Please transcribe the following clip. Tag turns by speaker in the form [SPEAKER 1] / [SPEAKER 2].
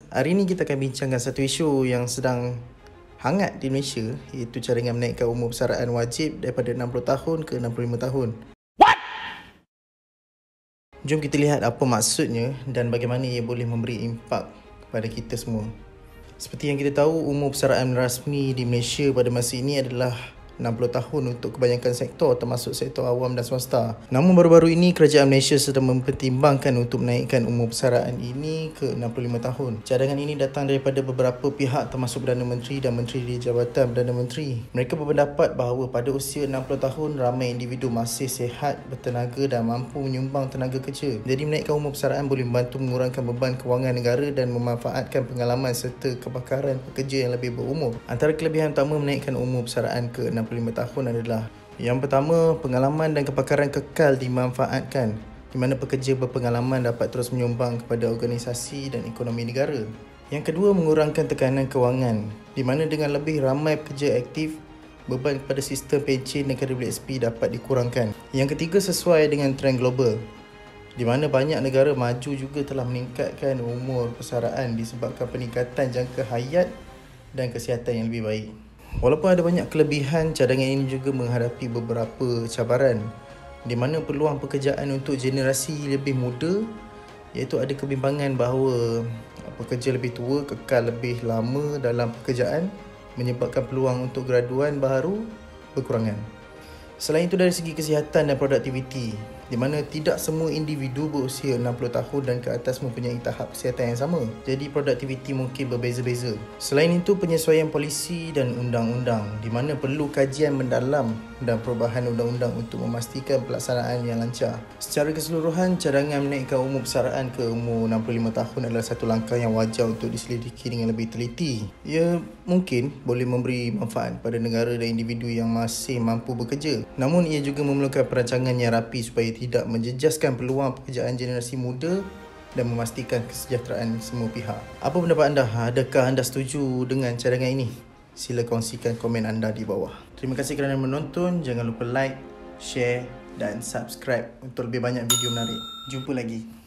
[SPEAKER 1] Hari ini kita akan bincangkan satu isu yang sedang hangat di Malaysia, iaitu cadangan menaikkan umur persaraan wajib daripada 60 tahun ke 65 tahun. Jom kita lihat apa maksudnya dan bagaimana ia boleh memberi impak kepada kita semua. Seperti yang kita tahu, umur persaraan rasmi di Malaysia pada masa ini adalah 60 tahun untuk kebanyakan sektor, termasuk sektor awam dan swasta. Namun baru-baru ini kerajaan Malaysia sedang mempertimbangkan untuk menaikkan umur persaraan ini ke 65 tahun. Cadangan ini datang daripada beberapa pihak termasuk Perdana Menteri dan Menteri di Jabatan Perdana Menteri. Mereka berpendapat bahawa pada usia 60 tahun ramai individu masih sihat, bertenaga dan mampu menyumbang tenaga kerja. Jadi menaikkan umur persaraan boleh membantu mengurangkan beban kewangan negara dan memanfaatkan pengalaman serta kepakaran pekerja yang lebih berumur. Antara kelebihan utama menaikkan umur persaraan ke 65 tahun adalah: yang pertama, pengalaman dan kepakaran kekal dimanfaatkan, di mana pekerja berpengalaman dapat terus menyumbang kepada organisasi dan ekonomi negara. Yang kedua, mengurangkan tekanan kewangan, di mana dengan lebih ramai pekerja aktif, beban kepada sistem pencen negara WSP dapat dikurangkan. Yang ketiga, sesuai dengan trend global, di mana banyak negara maju juga telah meningkatkan umur persaraan disebabkan peningkatan jangka hayat dan kesihatan yang lebih baik. Walaupun ada banyak kelebihan, cadangan ini juga menghadapi beberapa cabaran, di mana peluang pekerjaan untuk generasi lebih muda, iaitu ada kebimbangan bahawa pekerja lebih tua kekal lebih lama dalam pekerjaan, menyebabkan peluang untuk graduan baru berkurangan. Selain itu, dari segi kesihatan dan produktiviti, di mana tidak semua individu berusia 60 tahun dan ke atas mempunyai tahap kesihatan yang sama. Jadi produktiviti mungkin berbeza-beza. Selain itu, penyesuaian polisi dan undang-undang, di mana perlu kajian mendalam dan perubahan undang-undang untuk memastikan pelaksanaan yang lancar. Secara keseluruhan, cadangan menaikkan umur persaraan ke umur 65 tahun adalah satu langkah yang wajar untuk diselidiki dengan lebih teliti. Ia mungkin boleh memberi manfaat pada negara dan individu yang masih mampu bekerja. Namun ia juga memerlukan perancangan yang rapi supaya tidak menjejaskan peluang pekerjaan generasi muda dan memastikan kesejahteraan semua pihak. Apa pendapat anda? Adakah anda setuju dengan cadangan ini? Sila kongsikan komen anda di bawah. Terima kasih kerana menonton. Jangan lupa like, share dan subscribe untuk lebih banyak video menarik. Jumpa lagi.